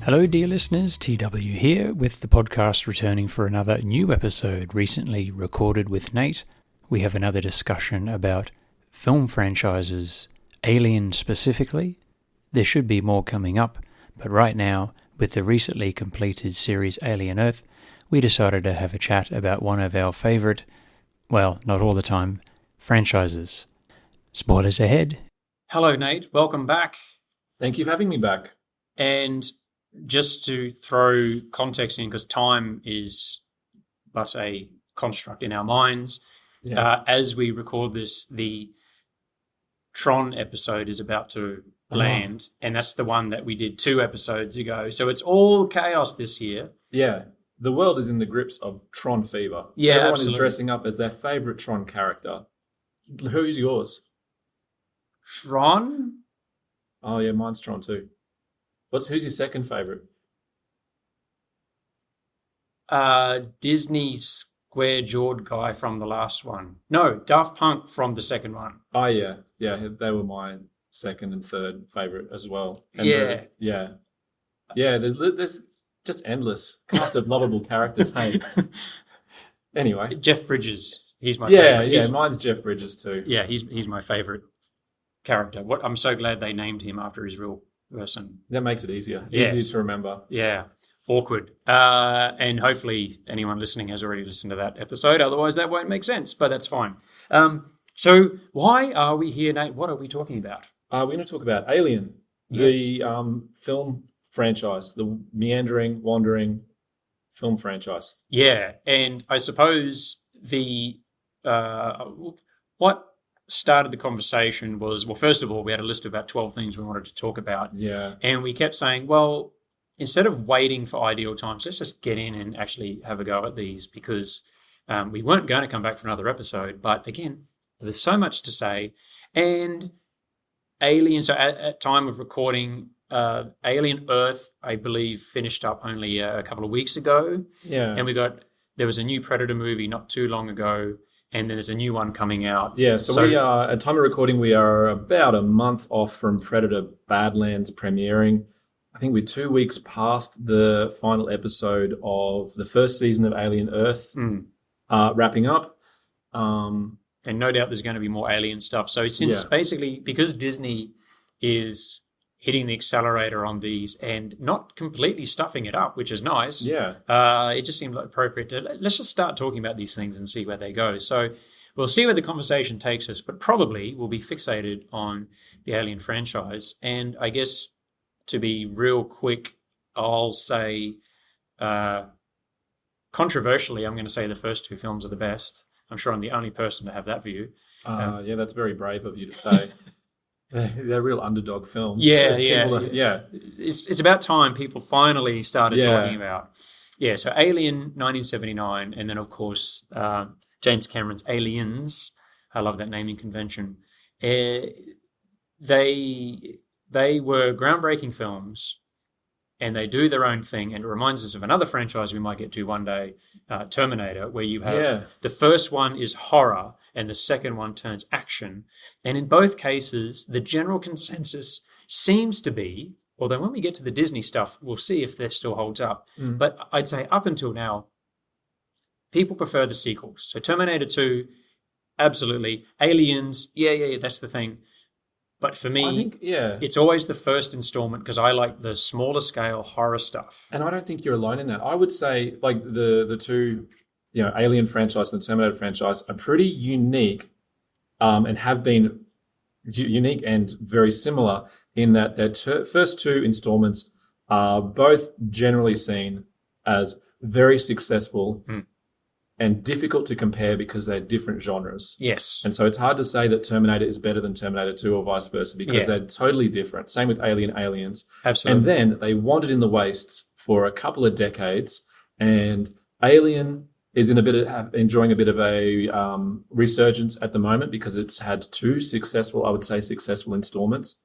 Hello, dear listeners, TW here with the podcast returning for another new episode recently recorded with Nate. We have another discussion about film franchises, Alien specifically. There should be more coming up, but right now, with the recently completed series Alien Earth, we decided to have a chat about one of our favourite, well, not all the time, franchises. Spoilers ahead. Hello, Nate. Welcome back. Thank you for having me back. And just to throw context in, because time is but a construct in our minds, as we record this, the Tron episode is about to land, and that's the one that we did 2 episodes ago. So it's all chaos this year. Yeah, the world is in the grips of Tron fever. Yeah, everyone absolutely. is dressing up as their favourite Tron character. Who's yours? Tron? Oh yeah, mine's Tron too. Who's your second favourite? Disney square-jawed guy from the last one. No, Daft Punk from the second one. Oh yeah, they were my second and third favourite as well. And Yeah. There's just endless cast of lovable characters. Hey, anyway, Jeff Bridges. He's my favorite. Yeah, mine's Jeff Bridges too. Yeah, he's my favorite character. I'm so glad they named him after his real person. That makes it easier. Yes. Easier to remember. Yeah. Awkward. And hopefully anyone listening has already listened to that episode. Otherwise, that won't make sense, but that's fine. So why are we here, Nate? What are we talking about? We're going to talk about Alien, the film franchise, the meandering, wandering film franchise. Yeah, and I suppose what started the conversation was, well, first of all, we had a list of about 12 things we wanted to talk about. Yeah. And we kept saying, well, instead of waiting for ideal times, let's just get in and actually have a go at these, because we weren't going to come back for another episode. But again, there's so much to say. And Alien, so at time of recording, Alien Earth, I believe, finished up only a couple of weeks ago. Yeah. And there was a new Predator movie not too long ago, and then there's a new one coming out. Yeah, so we are, at time of recording, we are about a month off from Predator Badlands premiering. I think we're 2 weeks past the final episode of the first season of Alien Earth wrapping up. And no doubt there's going to be more Alien stuff. So basically, because Disney is hitting the accelerator on these and not completely stuffing it up, which is nice. Yeah. It just seemed like appropriate to let's just start talking about these things and see where they go. So we'll see where the conversation takes us, but probably we'll be fixated on the Alien franchise. And I guess to be real quick, I'll say controversially, I'm going to say the first 2 films are the best. I'm sure I'm the only person to have that view. Yeah, that's very brave of you to say. They're real underdog films. Yeah. It's about time people finally started talking about. Yeah, so Alien 1979, and then, of course, James Cameron's Aliens. I love that naming convention. They were groundbreaking films, and they do their own thing. And it reminds us of another franchise we might get to one day, Terminator, where you have the first one is horror and the second one turns action. And in both cases, the general consensus seems to be, although when we get to the Disney stuff, we'll see if this still holds up. But I'd say up until now, people prefer the sequels. So Terminator 2, absolutely. Aliens, yeah, that's the thing. But for me, I think, it's always the first installment because I like the smaller scale horror stuff. And I don't think you're alone in that. I would say like the 2, Alien franchise and the Terminator franchise are pretty unique and have been unique and very similar in that their first 2 installments are both generally seen as very successful and difficult to compare because they're different genres. Yes. And so it's hard to say that Terminator is better than Terminator 2 or vice versa because they're totally different. Same with Aliens. Absolutely. And then they wandered in the wastes for a couple of decades, and Alien is enjoying a bit of a resurgence at the moment because it's had 2 successful installments.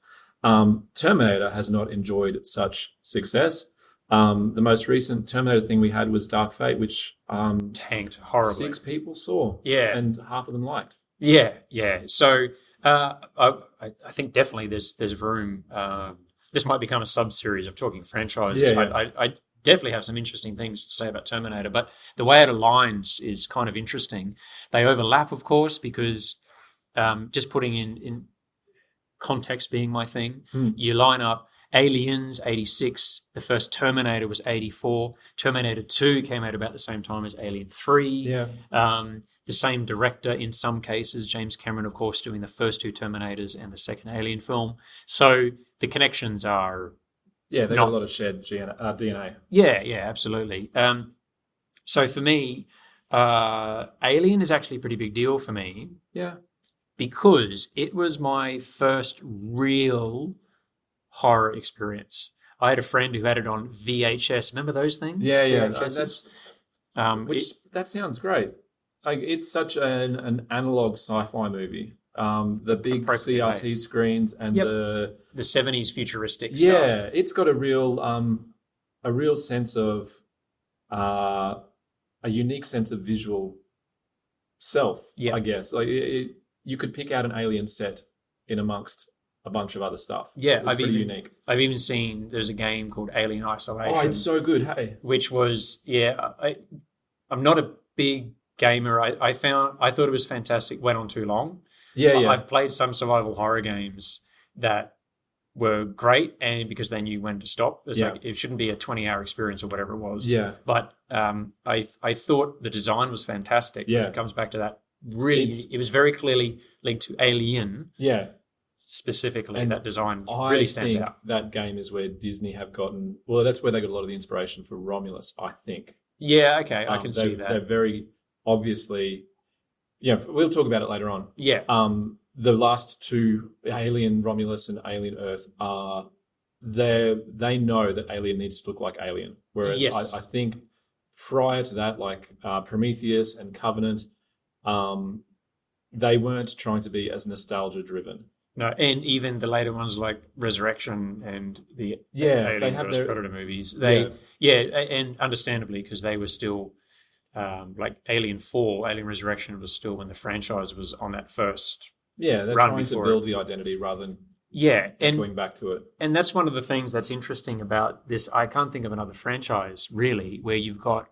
Terminator has not enjoyed such success. The most recent Terminator thing we had was Dark Fate, which tanked horribly. 6 people saw, and half of them liked. Yeah. So I think definitely there's room this might become a sub-series of talking franchises. Yeah, yeah. I definitely have some interesting things to say about Terminator, but the way it aligns is kind of interesting. They overlap, of course, because just putting in context being my thing, you line up Aliens, 86. The first Terminator was 84. Terminator 2 came out about the same time as Alien 3. Yeah. The same director in some cases, James Cameron, of course, doing the first two Terminators and the second Alien film. So the connections are... Yeah, they've got a lot of shared DNA. Yeah, absolutely. So for me, Alien is actually a pretty big deal for me. Yeah. Because it was my first real horror experience. I had a friend who had it on VHS. Remember those things? Yeah. VHSs? That sounds great. Like, it's such an analog sci-fi movie. The big CRT screens and the 70s futuristic stuff. Yeah, it's got a real sense of a unique sense of visual self. Yeah. I guess you could pick out an Alien set in amongst a bunch of other stuff. Yeah, it's pretty unique. I've even seen there's a game called Alien Isolation. Oh, it's so good. Hey, which was I'm not a big gamer. I thought it was fantastic. Went on too long. Yeah. I've played some survival horror games that were great, and because they knew when to stop. Like, it shouldn't be a 20-hour experience or whatever it was. Yeah. But I thought the design was fantastic. Yeah. It comes back to that. Really, it was very clearly linked to Alien. Yeah. Specifically, and that design really stands out. That game is where Disney have gotten... Well, that's where they got a lot of the inspiration for Romulus, I think. Yeah, okay, I can see that. They're very obviously... Yeah, we'll talk about it later on. Yeah. The last two, Alien Romulus and Alien Earth, they know that Alien needs to look like Alien. Whereas I think prior to that, like Prometheus and Covenant, they weren't trying to be as nostalgia-driven. No, and even the later ones like Resurrection and the Alien vs. Predator movies, and understandably because they were still like Alien 4, Alien Resurrection was still when the franchise was on that first. Yeah, they're trying to build the identity rather than going back to it. And that's one of the things that's interesting about this. I can't think of another franchise really where you've got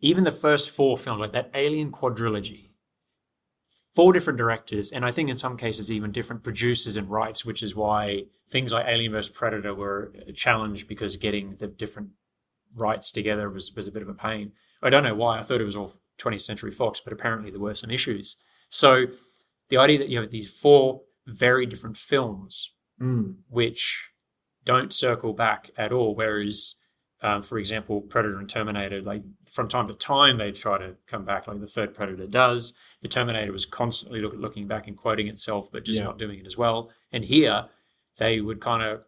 even the first 4 films, like that Alien quadrilogy. 4 different directors, and I think in some cases even different producers and rights, which is why things like Alien vs. Predator were a challenge because getting the different rights together was a bit of a pain. I don't know why. I thought it was all 20th Century Fox, but apparently there were some issues. So the idea that you have these 4 very different films which don't circle back at all, whereas, for example, Predator and Terminator, like from time to time they try to come back, like the third Predator does. The Terminator was constantly looking back and quoting itself, but just not doing it as well. And here, they would kind of,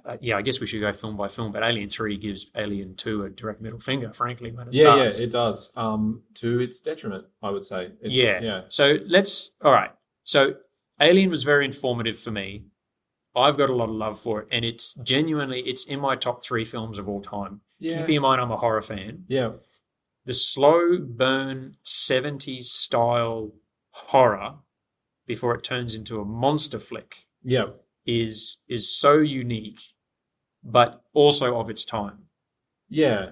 I guess we should go film by film, but Alien 3 gives Alien 2 a direct middle finger, frankly, when it starts. Yeah, it does. To its detriment, I would say. So So Alien was very informative for me. I've got a lot of love for it, and it's in my top 3 films of all time. Yeah. Keep in mind, I'm a horror fan. Yeah. The slow burn 70s style horror before it turns into a monster flick is so unique, but also of its time. Yeah.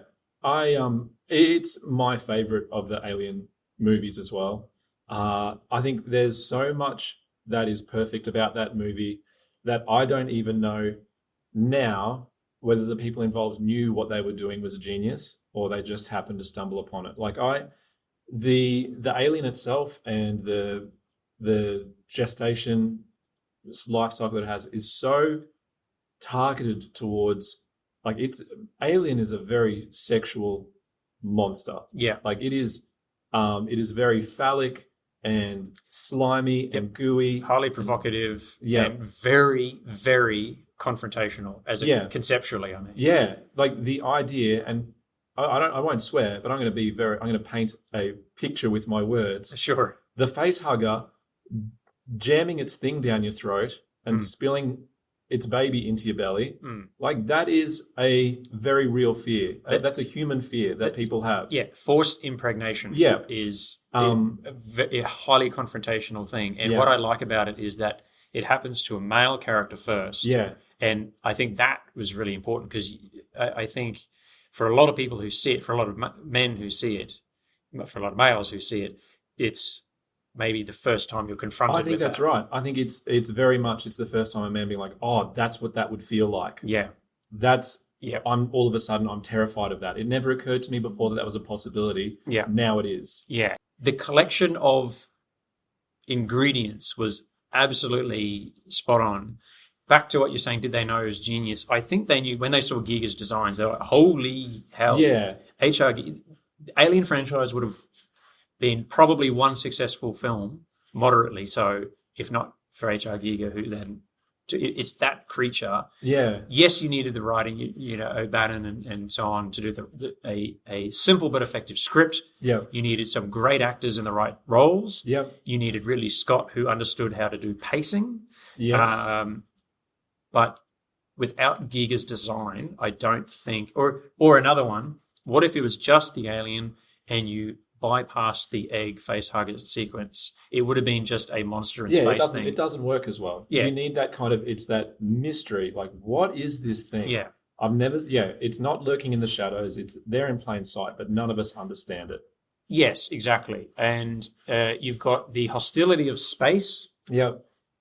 It's my favorite of the Alien movies as well. I think there's so much that is perfect about that movie that I don't even know now whether the people involved knew what they were doing was a genius or they just happened to stumble upon it. Like the alien itself and the gestation life cycle that it has is so targeted towards, like, Alien is a very sexual monster. Yeah. Like it is very phallic and slimy and gooey. Highly provocative and very, very confrontational conceptually, I mean. Yeah. Like the idea, and I won't swear, but I'm going to paint a picture with my words. Sure. The face hugger jamming its thing down your throat and spilling its baby into your belly, like that is a very real fear. That's a human fear that people have. Yeah, forced impregnation is a highly confrontational thing. And what I like about it is that it happens to a male character first. Yeah. And I think that was really important because I think for a lot of people who see it, for a lot of men who see it, for a lot of males who see it, it's maybe the first time you're confronted with I think that's right. I think it's very much, it's the first time a man being like, oh, that's what that would feel like. Yeah. I'm all of a sudden, I'm terrified of that. It never occurred to me before that was a possibility. Yeah. Now it is. Yeah. The collection of ingredients was absolutely spot on. Back to what you're saying, did they know it was genius? I think they knew when they saw Giger's designs. They were like, holy hell. Yeah. Alien franchise would have been probably one successful film, moderately so, if not for H.R. Giger, who then... It's that creature. Yeah. Yes, you needed the writing, O'Bannon and so on to do a simple but effective script. Yeah. You needed some great actors in the right roles. Yeah. You needed Ridley Scott, who understood how to do pacing. Yes. But without Giger's design, I don't think... Or another one, what if it was just the alien and you bypassed the egg facehugger sequence? It would have been just a monster in space thing. It doesn't work as well. Yeah. You need that kind of, it's that mystery. Like, what is this thing? Yeah. It's not lurking in the shadows. It's there in plain sight, but none of us understand it. Yes, exactly. And you've got the hostility of space. Yeah.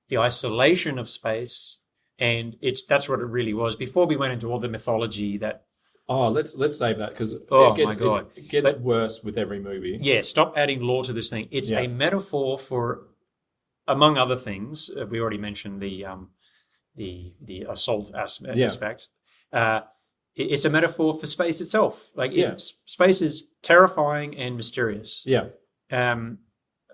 The isolation of space. And that's what it really was. Before we went into all the mythology that... Oh, let's save that because it gets worse with every movie. Yeah, stop adding lore to this thing. It's a metaphor for, among other things, we already mentioned the assault aspect. It's a metaphor for space itself. Space is terrifying and mysterious. Yeah. And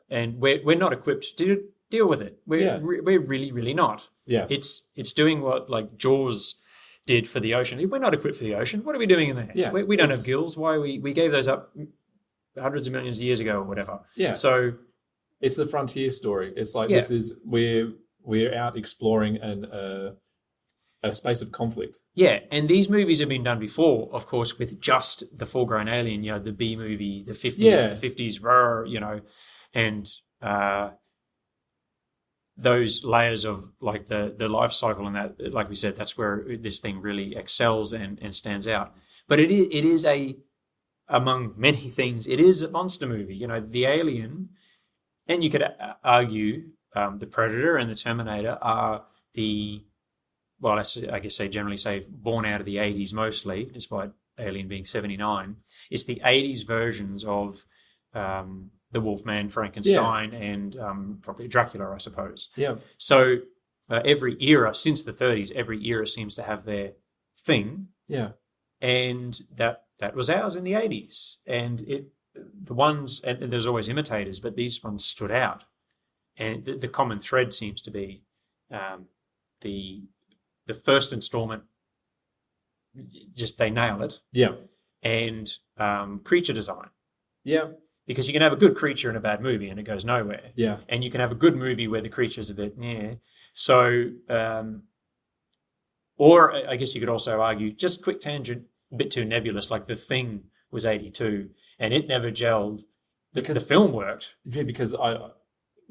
we're not equipped to deal with it. We're really, really not. Yeah. It's doing what like Jaws did for the ocean. We're not equipped for the ocean. What are we doing in there? Yeah, we don't have gills. Why we gave those up hundreds of millions of years ago or whatever. Yeah. So it's the frontier story. It's like this is we're out exploring a space of conflict. Yeah, and these movies have been done before, of course, with just the full-grown alien. The B movie, the 50s, and those layers of like the life cycle and that, like we said, that's where this thing really excels and stands out. But it is among many things, it is a monster movie. The Alien, and you could argue the Predator and the Terminator are I guess they generally say born out of the 80s mostly, despite Alien being 79. It's the 80s versions of the Wolfman, Frankenstein, and probably Dracula, I suppose. Yeah. So every era, since the 30s, every era seems to have their thing. Yeah. And that was ours in the 80s. And the ones, and there's always imitators, but these ones stood out. And the common thread seems to be the first installment, just they nail it. Yeah. And creature design. Yeah. Because you can have a good creature in a bad movie and it goes nowhere. Yeah. And you can have a good movie where the creature's a bit, So, or I guess you could also argue, just a quick tangent, a bit too nebulous, like The Thing was 82 and it never gelled. Because the film worked. Yeah, because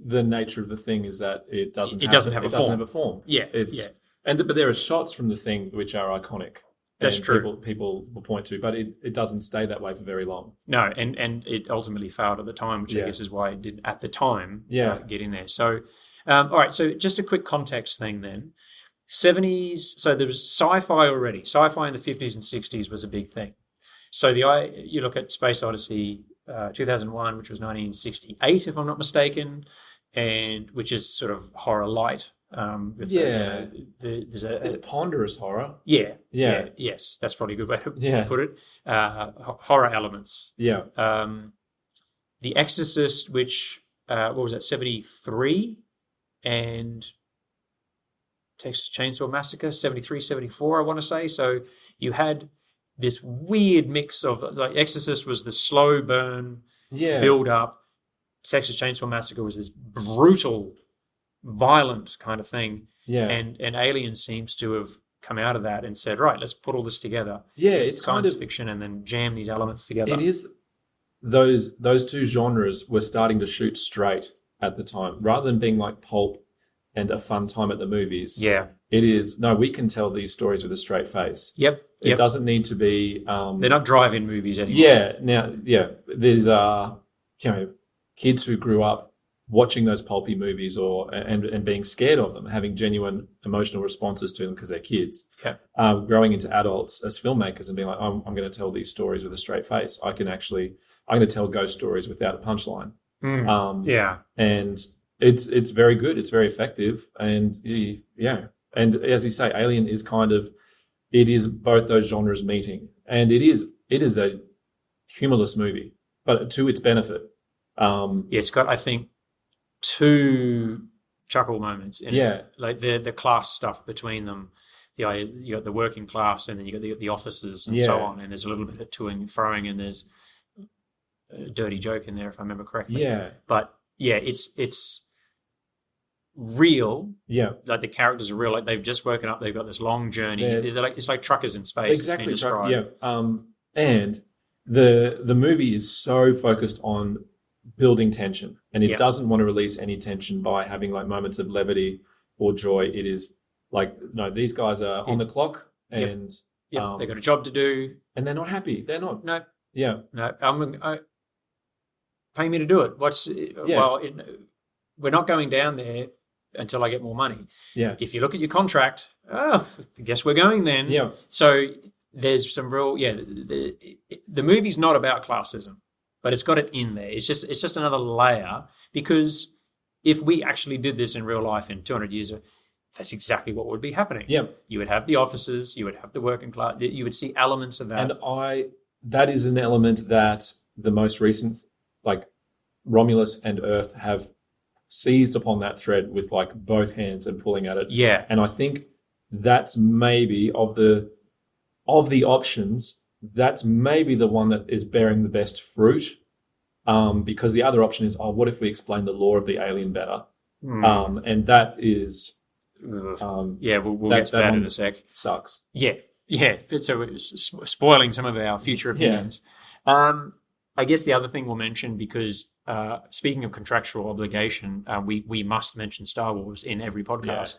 the nature of The Thing is that it doesn't have a form. Yeah. But there are shots from The Thing which are iconic. That's true. People will point to, but it doesn't stay that way for very long. No, and it ultimately failed at the time, which I guess is why it did at the time get in there. So, all right, so just a quick context thing then. 70s, so there was sci-fi already. Sci-fi in the 50s and 60s was a big thing. So you look at Space Odyssey 2001, which was 1968, if I'm not mistaken, and which is sort of horror light. It's ponderous horror. Yes, that's probably a good way to put it. Horror elements. Yeah. The Exorcist, which what was that, 73, and Texas Chainsaw Massacre 73, 74, I want to say. So you had this weird mix of, like, Exorcist was the slow burn build up. Texas Chainsaw Massacre was this brutal, violent kind of thing. Yeah. And Alien seems to have come out of that and said, right, let's put all this together. Yeah, it's science fiction and then jam these elements together. It is those two genres were starting to shoot straight at the time, rather than being like pulp and a fun time at the movies. Yeah. It is, no, we can tell these stories with a straight face. Yep. It doesn't need to be... they're not drive-in movies anymore. Yeah. Now, there's kids who grew up watching those pulpy movies and being scared of them, having genuine emotional responses to them because they're kids. Yeah. Growing into adults as filmmakers and being like, I'm going to tell these stories with a straight face. I'm going to tell ghost stories without a punchline. And it's very good. It's very effective. And and as you say, Alien is it is both those genres meeting, and it is a humorless movie, but to its benefit. It's got, I think, 2 chuckle moments in it. Like the class stuff between them. You got the working class, and then you got the officers and so on, and there's a little bit of toing and throwing, and there's a dirty joke in there if I remember correctly. But it's real. Like the characters are real. Like they've just woken up. They've got this long journey. It's like truckers in space. Exactly. And the movie is so focused on building tension, and it doesn't want to release any tension by having like moments of levity or joy. It is like, no, these guys are on the clock, and they've got a job to do, and they're not happy. They're not. No. Pay me to do it. We're not going down there until I get more money. If you look at your contract, I guess we're going then. So there's some real the movie's not about classism, but it's got it in there. It's just another layer, because if we actually did this in real life in 200 years, that's exactly what would be happening. You would have the officers, you would have the working class, you would see elements of that. And that is an element that the most recent, like Romulus and Earth, have seized upon that thread with like both hands and pulling at it. And I think that's maybe of the options, that's maybe the one that is bearing the best fruit, because the other option is, what if we explain the lore of the alien better? And that is... we'll get to that in a sec. Sucks. So it's spoiling some of our future opinions. I guess the other thing we'll mention, because speaking of contractual obligation, we must mention Star Wars in every podcast.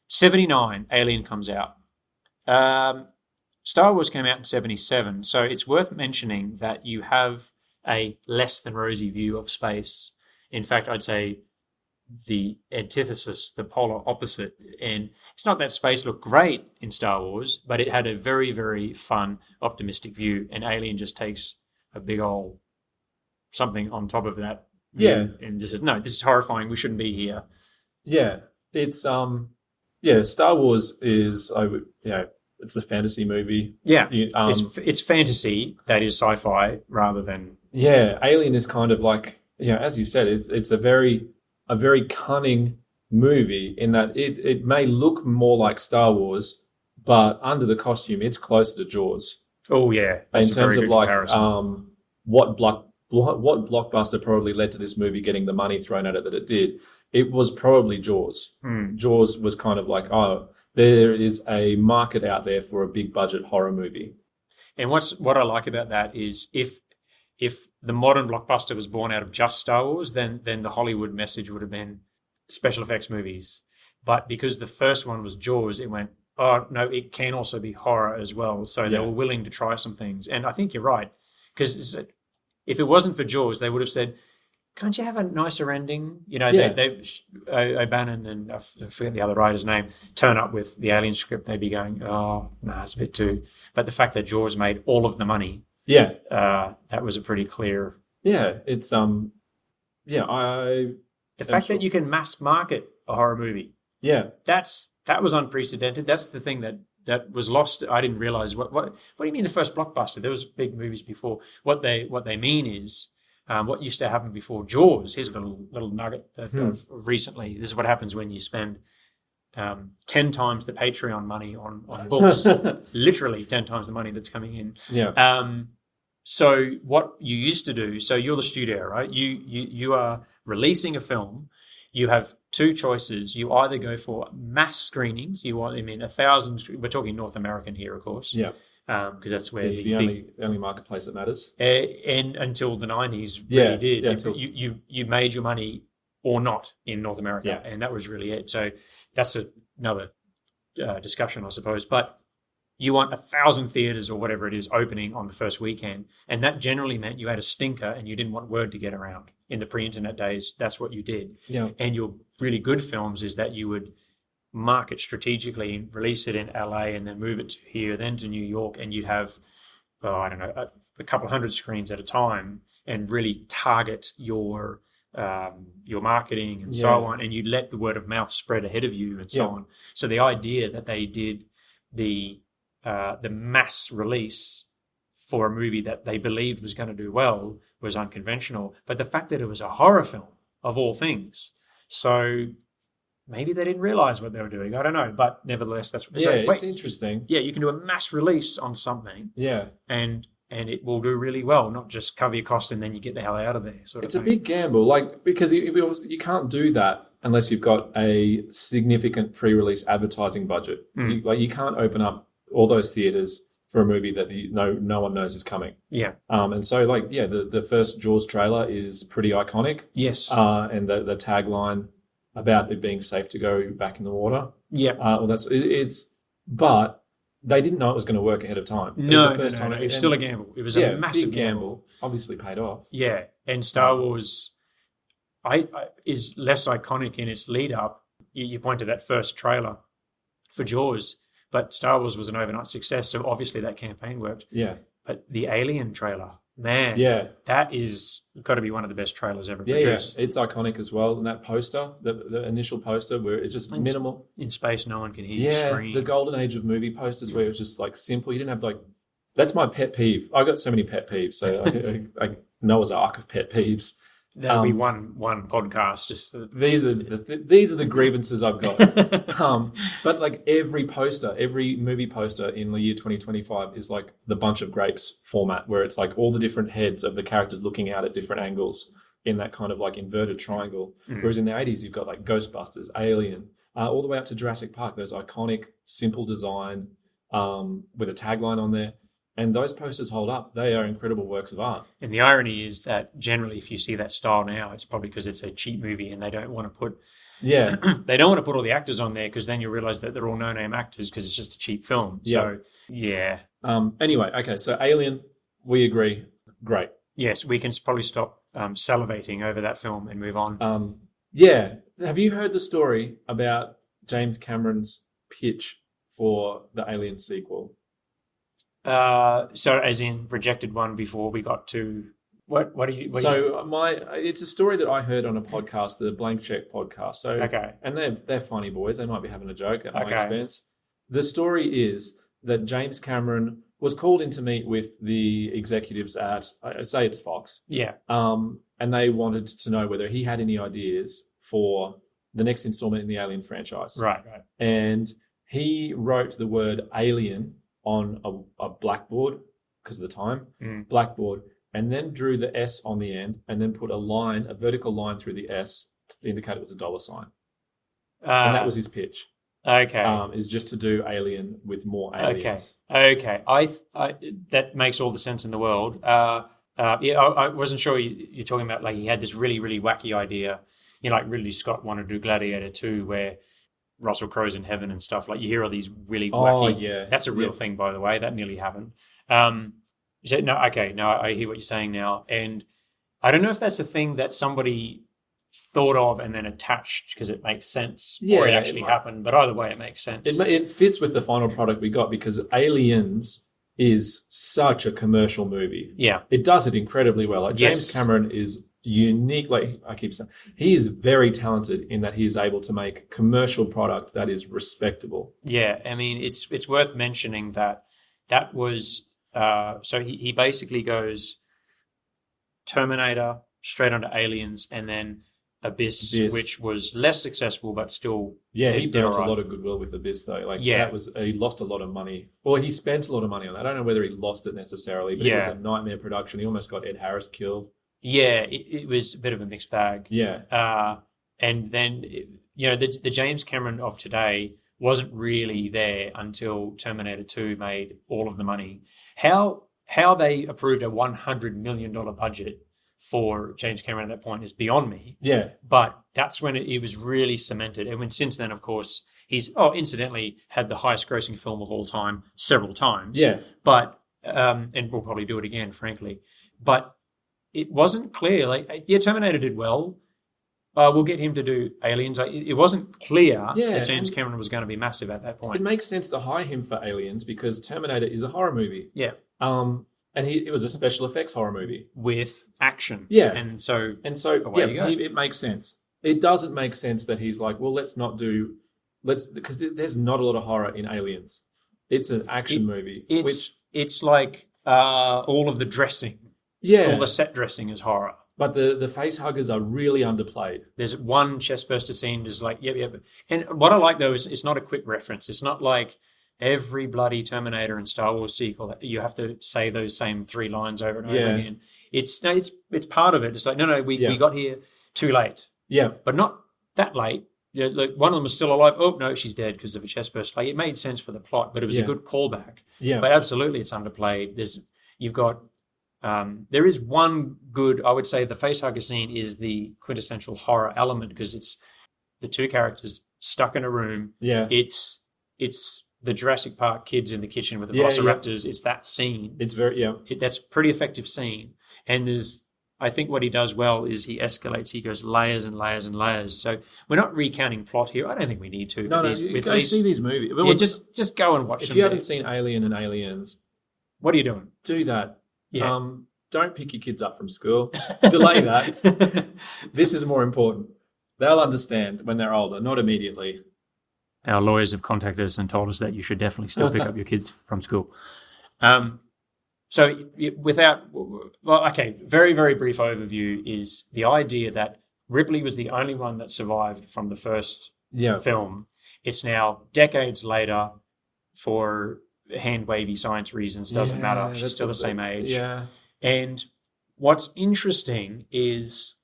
79, Alien comes out. Star Wars came out in 77, so it's worth mentioning that you have a less than rosy view of space. In fact, I'd say the antithesis, the polar opposite. And it's not that space looked great in Star Wars, but it had a very, very fun, optimistic view. And Alien just takes a big old something on top of that. And just says, no, this is horrifying. We shouldn't be here. It's Star Wars is, it's a fantasy movie. It's fantasy that is sci-fi rather than... Alien is kind of like, as you said, it's a very cunning movie in that it may look more like Star Wars, but under the costume, it's closer to Jaws. That's in terms of like what blockbuster probably led to this movie getting the money thrown at it that it did. It was probably Jaws. Jaws was kind of like, there is a market out there for a big budget horror movie. And what I like about that is if the modern blockbuster was born out of just Star Wars, then the Hollywood message would have been special effects movies. But because the first one was Jaws, it went, oh, no, it can also be horror as well. So they were willing to try some things. And I think you're right. Because if it wasn't for Jaws, they would have said, can't you have a nicer ending? O'Bannon and I forget the other writer's name, turn up with the Alien script, they'd be going, oh, no, it's a bit too... But the fact that Jaws made all of the money, that was a pretty clear... It's... The fact that you can mass market a horror movie, that was unprecedented. That's the thing that was lost. I didn't realize what do you mean the first blockbuster? There was big movies before. What they mean is what used to happen before Jaws. Here's a little nugget of recently. This is what happens when you spend 10 times the Patreon money on books. Literally 10 times the money that's coming in. So what you used to do, so you're the studio, right? You are releasing a film. You have two choices. You either go for mass screenings. 1,000. We're talking North American here, of course. Because that's where the only marketplace that matters. And until the 90s, really did. Until... You made your money or not in North America. Yeah. And that was really it. So that's another discussion, I suppose. But you want 1,000 theaters or whatever it is opening on the first weekend. And that generally meant you had a stinker and you didn't want word to get around. In the pre-internet days, that's what you did. Yeah. And your really good films is that you would market strategically and release it in LA and then move it to here, then to New York. And you'd have, I don't know, a couple of hundred screens at a time and really target your marketing and so on. And you'd let the word of mouth spread ahead of you and so on. So the idea that they did the mass release for a movie that they believed was going to do well was unconventional. But the fact that it was a horror film, of all things, so maybe they didn't realize what they were doing. I don't know. But nevertheless, that's what they say. It's interesting. Yeah, you can do a mass release on something. Yeah. And it will do really well, not just cover your cost and then you get the hell out of there. It's a big gamble, because you can't do that unless you've got a significant pre-release advertising budget. You can't open up all those theaters for a movie that no one knows is coming. Yeah. And so the first Jaws trailer is pretty iconic. Yes. And the tagline about it being safe to go back in the water. Yeah. But they didn't know it was going to work ahead of time. It was still a gamble. It was a massive gamble. Obviously paid off. Yeah. And Star Wars is less iconic in its lead up. You point to that first trailer for Jaws. But Star Wars was an overnight success, so obviously that campaign worked. Yeah. But the Alien trailer, man, that is got to be one of the best trailers ever produced. Yeah, it's iconic as well. And that poster, the initial poster, where it's just minimal. In space, no one can hear you scream. The golden age of movie posters where it was just simple. You didn't have that's my pet peeve. I got so many pet peeves, so I Noah's Ark of pet peeves. That'll be one podcast. These are the grievances I've got. But every movie poster in the year 2025 is the bunch of grapes format, where it's all the different heads of the characters looking out at different angles in that kind of inverted triangle. Whereas in the 80s, you've got Ghostbusters, Alien, all the way up to Jurassic Park. Those iconic, simple design with a tagline on there. And those posters hold up. They are incredible works of art. And the irony is that generally, if you see that style now, it's probably because it's a cheap movie and they don't want to put all the actors on there, because then you realize that they're all no-name actors because it's just a cheap film. So, yeah. Anyway, okay, so Alien, we agree. Great. Yes, we can probably stop salivating over that film and move on. Have you heard the story about James Cameron's pitch for the Alien sequel? So as in rejected one before we got to it's a story that I heard on a podcast, the Blank Check podcast. So and they're funny boys. They might be having a joke at my expense. The story is that James Cameron was called in to meet with the executives at, I say it's Fox. Yeah. And they wanted to know whether he had any ideas for the next installment in the Alien franchise. Right. And he wrote the word alien on a blackboard, because of the time, blackboard, and then drew the S on the end, and then put a vertical line through the S to indicate it was a $sign. And that was his pitch. Okay. Is just to do Alien with more aliens. Okay. I that makes all the sense in the world. I wasn't sure you're talking about he had this really, really wacky idea. Ridley Scott wanted to do Gladiator 2, where Russell Crowe's in heaven and stuff. You hear all these really wacky... Oh, yeah. That's a real thing, by the way. That nearly happened. I hear what you're saying now. And I don't know if that's a thing that somebody thought of and then attached because it makes sense, or it actually happened. But either way, it makes sense. It fits with the final product we got, because Aliens is such a commercial movie. Yeah. It does it incredibly well. James Cameron is unique. I keep saying, he is very talented in that he is able to make commercial product that is respectable. Yeah, I mean, it's worth mentioning that was so he basically goes Terminator straight onto Aliens, and then Abyss, which was less successful but still he built a lot of goodwill with Abyss though. He lost a lot of money, or he spent a lot of money on that. I don't know whether he lost it necessarily, but it was a nightmare production. He almost got Ed Harris killed. Yeah, it was a bit of a mixed bag. Yeah. And then, the James Cameron of today wasn't really there until Terminator 2 made all of the money. How they approved a $100 million budget for James Cameron at that point is beyond me. Yeah. But that's when it was really cemented. And when since then, of course, he's incidentally had the highest grossing film of all time several times. Yeah. But and we'll probably do it again, frankly. But it wasn't clear. Like, yeah, Terminator did well. We'll get him to do Aliens. It wasn't clear that James Cameron was going to be massive at that point. It makes sense to hire him for Aliens because Terminator is a horror movie. Yeah. And it was a special effects horror movie with action. Yeah. And so yeah, it makes sense. It doesn't make sense that he's like, well, because there's not a lot of horror in Aliens. It's an action movie. It's like all of the dressing. Yeah. All the set dressing is horror. But the face huggers are really underplayed. There's one chestburster scene is like, yep. And what I like, though, is it's not a quick reference. It's not like every bloody Terminator and Star Wars sequel that you have to say those same 3 lines over and over again. It's part of it. It's like, no, we got here too late. Yeah. But not that late. Yeah, like one of them was still alive. Oh, no, she's dead because of a chestburst. Like, it made sense for the plot, but it was a good callback. Yeah. But absolutely, it's underplayed. There is one good, I would say the facehugger scene is the quintessential horror element because it's the 2 characters stuck in a room. Yeah. It's the Jurassic Park kids in the kitchen with the velociraptors. It's that scene. It's very, That's a pretty effective scene. And I think what he does well is he escalates. He goes layers and layers and layers. So we're not recounting plot here. I don't think we need to. No, go see these movies. Yeah, just go and watch them. If you haven't seen Alien and Aliens, what are you doing? Do that. Yeah. Don't pick your kids up from school. Delay that. This is more important. They'll understand when they're older, not immediately. Our lawyers have contacted us and told us that you should definitely still pick up your kids from school. So very, very brief overview is the idea that Ripley was the only one that survived from the first film. It's now decades later for hand-wavy science reasons, doesn't matter. She's still the same age. Yeah. And what's interesting is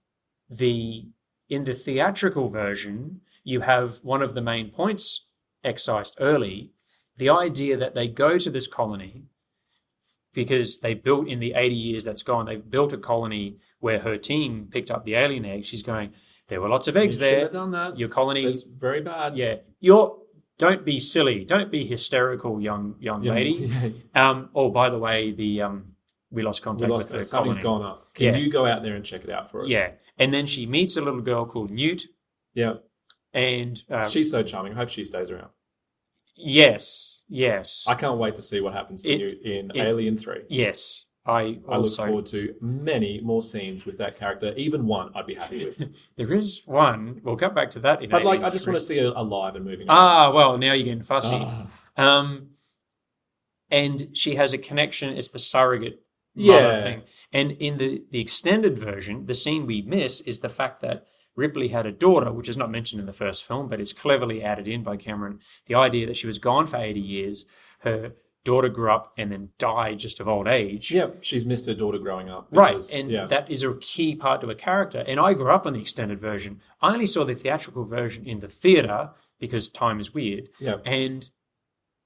in the theatrical version, you have one of the main points excised early, the idea that they go to this colony because they built in the 80 years that's gone, they built a colony where her team picked up the alien eggs. She's going, there were lots of eggs there. Should have done that. Your colony. That's very bad. Yeah. Don't be silly. Don't be hysterical, young lady. Oh, by the way, we lost contact with the something's colony. gone up. Can you go out there and check it out for us? Yeah. And then she meets a little girl called Newt. Yeah. And she's so charming. I hope she stays around. Yes. I can't wait to see what happens to Newt in Alien 3. Yes. I look forward to many more scenes with that character. Even one I'd be happy with. There is one. We'll come back to that in But I just want to see her alive and moving on. Well, now you're getting fussy. And she has a connection. It's the surrogate mother thing. And in the extended version, the scene we miss is the fact that Ripley had a daughter, which is not mentioned in the first film, but it's cleverly added in by Cameron. The idea that she was gone for 80 years, her daughter grew up and then died just of old age. Yeah, she's missed her daughter growing up. Right, and that is a key part to a character. And I grew up on the extended version. I only saw the theatrical version in the theatre because time is weird. Yeah. And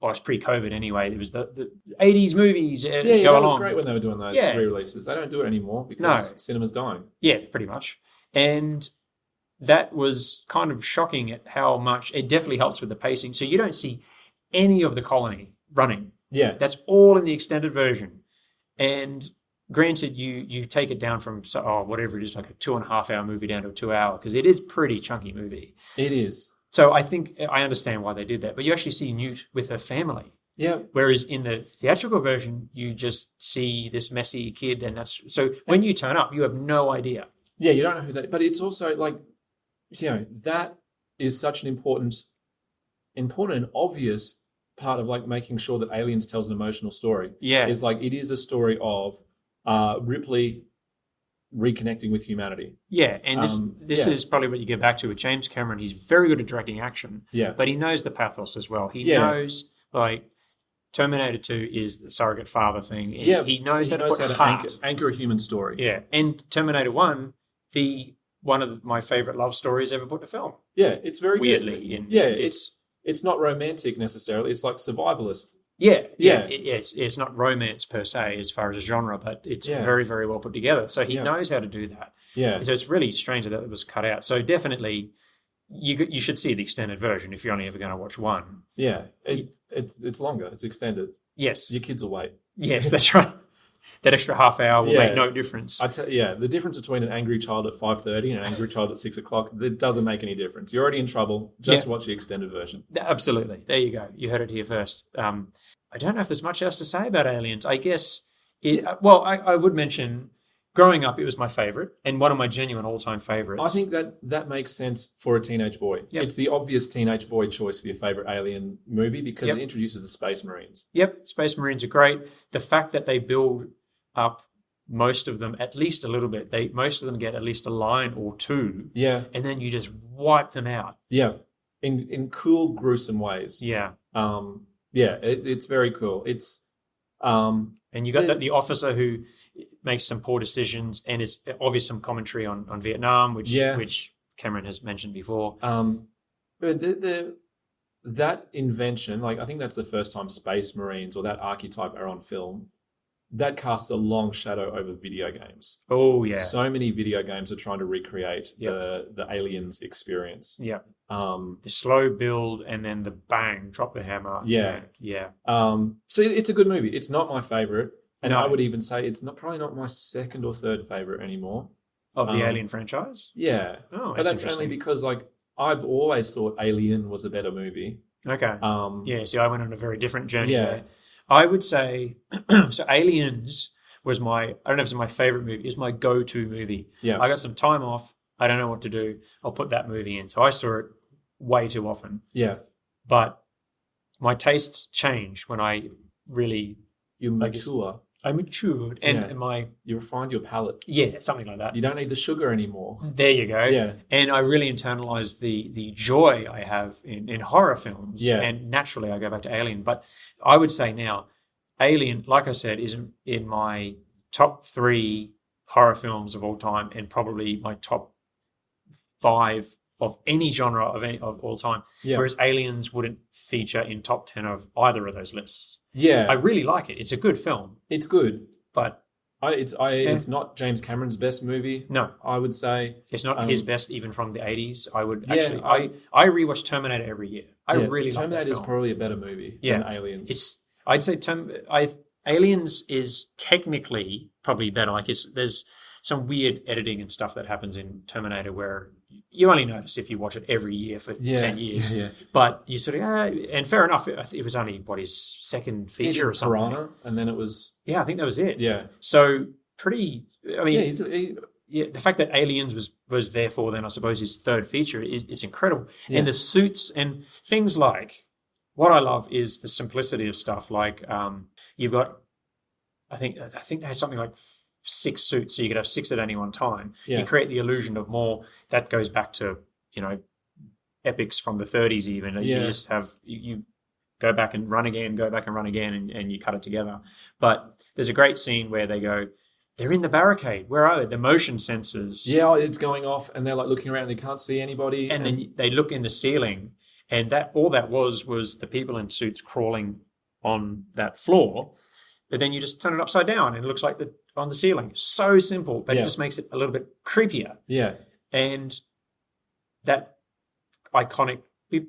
it's pre-COVID anyway. It was the 80s movies. That was great when they were doing those re-releases. They don't do it anymore because cinema's dying. Yeah, pretty much. And that was kind of shocking at how much it definitely helps with the pacing. So you don't see any of the colony running. Yeah. That's all in the extended version. And granted, you take it down from whatever it is, like a 2.5 hour movie down to a 2 hour, because it is pretty chunky movie. It is. So I think I understand why they did that. But you actually see Newt with her family. Yeah. Whereas in the theatrical version, you just see this messy kid, and when you turn up, you have no idea. Yeah, you don't know who that is. But it's also like, that is such an important and obvious part of like making sure that Aliens tells an emotional story. Yeah. Is like it is a story of Ripley reconnecting with humanity. Yeah, and this is probably what you get back to with James Cameron. He's very good at directing action. Yeah. But he knows the pathos as well. He knows like Terminator 2 is the surrogate father thing. He knows how to anchor a human story. Yeah. And Terminator 1, one of my favorite love stories ever put to film. Yeah, it's very weirdly. It's not romantic necessarily. It's like survivalist. Yeah. It's not romance per se as far as a genre, but it's Yeah. very, very well put together. So he Yeah. knows how to do that. Yeah. So it's really strange that it was cut out. So definitely, you should see the extended version if you're only ever going to watch one. Yeah. It's longer. It's extended. Yes, Your kids will wait. yes, that's right. That extra half hour will Yeah. make no difference. The difference between an angry child at 5:30 and an angry child at 6 o'clock, it doesn't make any difference. You're already in trouble. Just watch the extended version. Absolutely. There you go. You heard it here first. I don't know if there's much else to say about Aliens. I guess, I would mention, growing up, it was my favorite and one of my genuine all-time favorites. I think that makes sense for a teenage boy. Yep. It's the obvious teenage boy choice for your favorite Alien movie because Yep. it introduces the Space Marines. Yep, Space Marines are great. The fact that they build up most of them at least a little bit. Most of them get at least a line or two, Yeah. and then you just wipe them out. Yeah. In cool, gruesome ways. Yeah. It's very cool. It's And you got there's- the officer who makes some poor decisions, and it's obvious some commentary on Vietnam, which Cameron has mentioned before. but that invention, like I think that's the first time Space Marines or that archetype are on film. That casts a long shadow over video games. Oh yeah. So many video games are trying to recreate Yep. the Aliens experience. Yeah. Um, The slow build and then the bang, drop the hammer. Yeah. Yeah. so it's a good movie. It's not my favorite, and No. I would even say it's probably not my second or third favorite anymore. Of the Um, Alien franchise? Yeah, Oh, but that's only interesting. because like I've always thought Alien was a better movie. Okay. Yeah, See, I went on a very different journey Yeah. there. I would say, so Aliens was I don't know if it's my favorite movie, it's my go-to movie. yeah, I got some time off, I don't know what to do, I'll put that movie in. So I saw it way too often. yeah. But my tastes changed when I really, You I guess- mature. I matured and, Yeah. and my, You refined your palate. something like that. You don't need the sugar anymore. There you go. Yeah, And I really internalized the joy I have in horror films. Yeah. And naturally, I go back to Alien. But I would say now, Alien, like I said, is in my top 3 horror films of all time and probably my top 5 of any genre of all time. yeah, Whereas Aliens wouldn't feature in top 10 of either of those lists. yeah. I really like it. It's a good film. It's good. But It's not James Cameron's best movie. no, I would say. it's not his best even from the 80s. I would Yeah, actually, I rewatch Terminator every year. I really like that Terminator is film. probably a better movie Yeah. than Aliens. I'd say Aliens is technically probably better. Like there's some weird editing and stuff that happens in Terminator where you only notice if you watch it every year for 10 years. Yeah, But you sort of, and fair enough, it was only, his second feature or something. Piranha, and then it was Yeah, I think that was it. yeah, So pretty, I mean, yeah. the fact that Aliens was therefore then I suppose his third feature it's incredible. Yeah. And the suits and things like, what I love is the simplicity of stuff. Like you've got, I think they had something like 6 suits, so you could have 6 at any one time. Yeah. You create the illusion of more. That goes back to epics from the 30s even. You Yeah. just have you go back and run again, and you cut it together. But there's a great scene where they're in the barricade. Where are they? The motion sensors. Yeah, it's going off, and they're like looking around, and they can't see anybody, And then they look in the ceiling, and that was the people in suits crawling on that floor. But then you just turn it upside down, and it looks like on the ceiling. So simple, but it Yeah. just makes it a little bit creepier. yeah, And that iconic bit,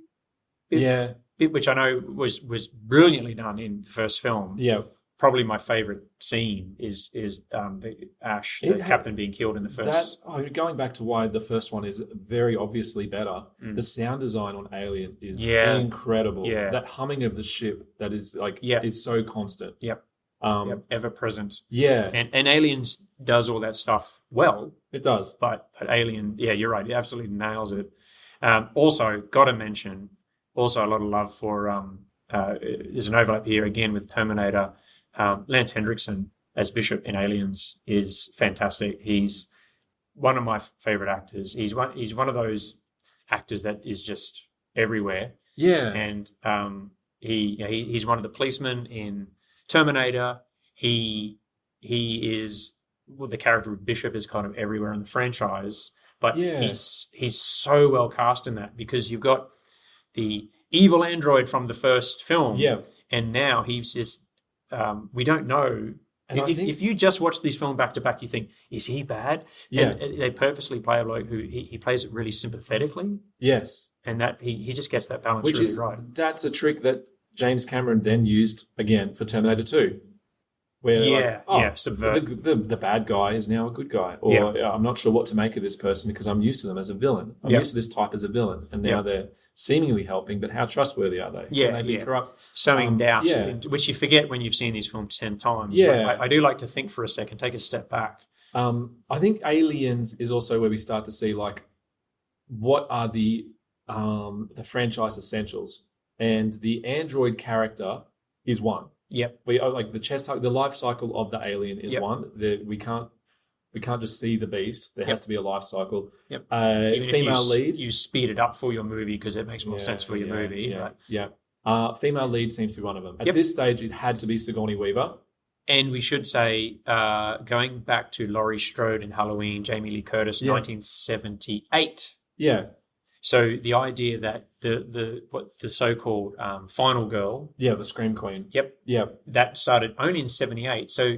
yeah, which I know was brilliantly done in the first film. yeah. Probably my favorite scene is the Ash, the captain being killed in the first. Going back to why the first one is very obviously better. Mm. The sound design on Alien is Yeah. incredible. Yeah. That humming of the ship that is like Yeah. is so constant. Yep. Ever present. Yeah, And Aliens does all that stuff well, it does. but Alien, yeah, you're right, it absolutely nails it. Also, got to mention, a lot of love for, there's an overlap here again with Terminator. Lance Hendrickson as Bishop in Aliens is fantastic. He's one of my favorite actors. He's one of those actors that is just everywhere. Yeah, And he's one of the policemen in Terminator. He is the character of Bishop is kind of everywhere in the franchise, but Yeah. he's so well cast in that because you've got the evil android from the first film, yeah, And now he's just, we don't know. And If you just watch these films back to back, you think, is he bad? Yeah. And they purposely play a bloke who he plays it really sympathetically. Yes. And that he just gets that balance Which really is, right. that's a trick that James Cameron then used again for Terminator 2. Where subvert. The bad guy is now a good guy. Or I'm not sure what to make of this person because I'm used to them as a villain. I'm used to this type as a villain. And now they're seemingly helping, but how trustworthy are they? Yeah, Can they be corrupt? Sowing doubt, which you forget when you've seen these films 10 times. Yeah. I do like to think for a second, take a step back. I think Aliens is also where we start to see like what are the franchise essentials. And the android character is one. Yep. We like the life cycle of the alien is one. We can't just see the beast. There has to be a life cycle. Yep. Female lead. You speed it up for your movie because it makes more sense for your movie. Female lead seems to be one of them. At this stage, it had to be Sigourney Weaver. And we should say, going back to Laurie Strode in Halloween, Jamie Lee Curtis, 1978. Yeah. So the idea that the so-called final girl, the Scream Queen, that started only in 78. So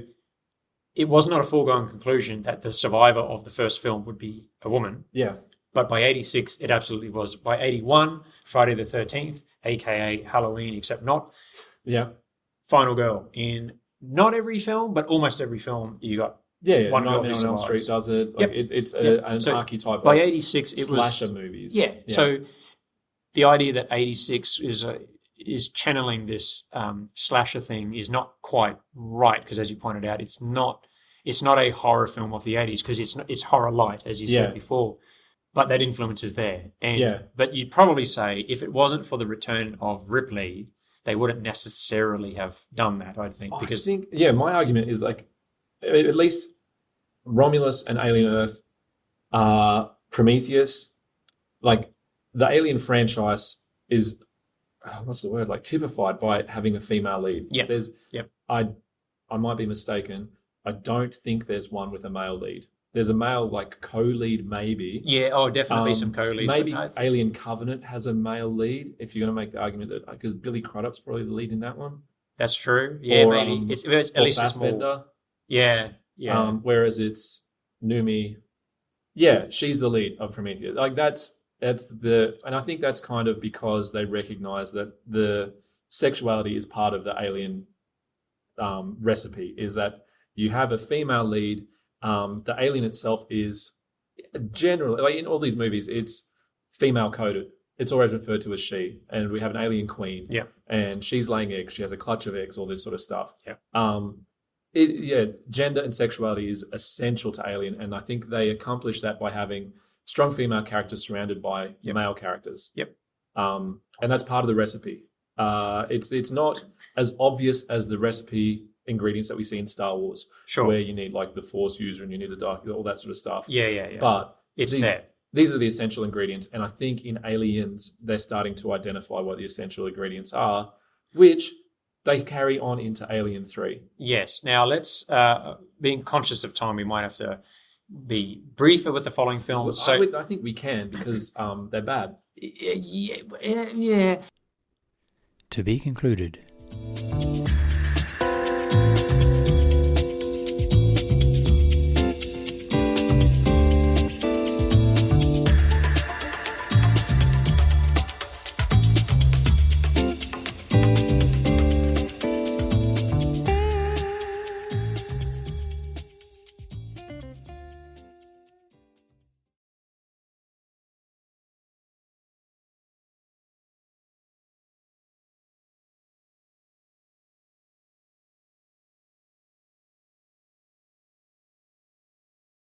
it was not a foregone conclusion that the survivor of the first film would be a woman. Yeah, but by 86, it absolutely was. By 81, Friday the 13th, aka Halloween, except not. Yeah, final girl in not every film, but almost every film. You got. One Nightmare on Elm Street does it. Like it's an archetype by of 86, it slasher was, movies. Yeah. So the idea that 86 is channeling this slasher thing is not quite right because, as you pointed out, it's not a horror film of the 80s because it's horror light, as you said before. But that influence is there. But you'd probably say if it wasn't for the return of Ripley, they wouldn't necessarily have done that. I think my argument is like at least Romulus and Alien Earth, Prometheus, like the Alien franchise is, what's the word? Like typified by having a female lead. Yeah. I might be mistaken. I don't think there's one with a male lead. There's a male like co-lead maybe. Yeah. Oh, definitely some co-leads. Maybe Alien Covenant has a male lead. If you're going to make the argument that because Billy Crudup's probably the lead in that one. That's true. Yeah, or, maybe it's at least a small. Yeah. Yeah. Whereas it's Numi. Yeah, she's the lead of Prometheus. Like that's and I think that's kind of because they recognize that the sexuality is part of the Alien recipe. Is that you have a female lead. The alien itself is generally, like in all these movies, it's female coded. It's always referred to as she, and we have an alien queen. Yeah, and she's laying eggs. She has a clutch of eggs. All this sort of stuff. Yeah. Gender and sexuality is essential to Alien, and I think they accomplish that by having strong female characters surrounded by male characters. Yep. And that's part of the recipe. It's not as obvious as the recipe ingredients that we see in Star Wars, where you need like the Force user and you need the dark, all that sort of stuff. Yeah. But there. These are the essential ingredients, and I think in Aliens they're starting to identify what the essential ingredients are, which they carry on into Alien 3. Yes. Now let's, being conscious of time, we might have to be briefer with the following films. I think we can because they're bad. Yeah. To be concluded.